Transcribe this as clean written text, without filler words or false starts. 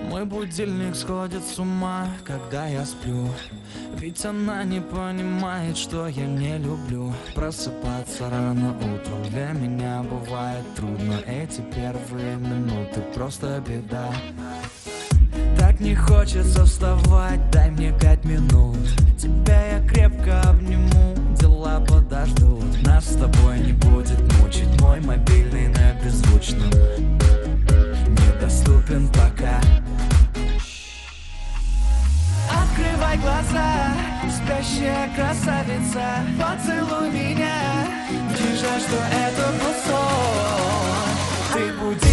Мой будильник сходит с ума, когда я сплю. Ведь она не понимает, что я не люблю просыпаться рано утром. Для меня бывает трудно, эти первые минуты просто беда. Так не хочется вставать, дай мне 5 минут. Тебя я крепко обниму, дела подождут. Нас с тобой не будет мучить мой мобильный на беззвучном. Недоступен пока. Открывай глаза, спящая красавица, поцелуй меня. Не жаль, что это был сон. Ты будешь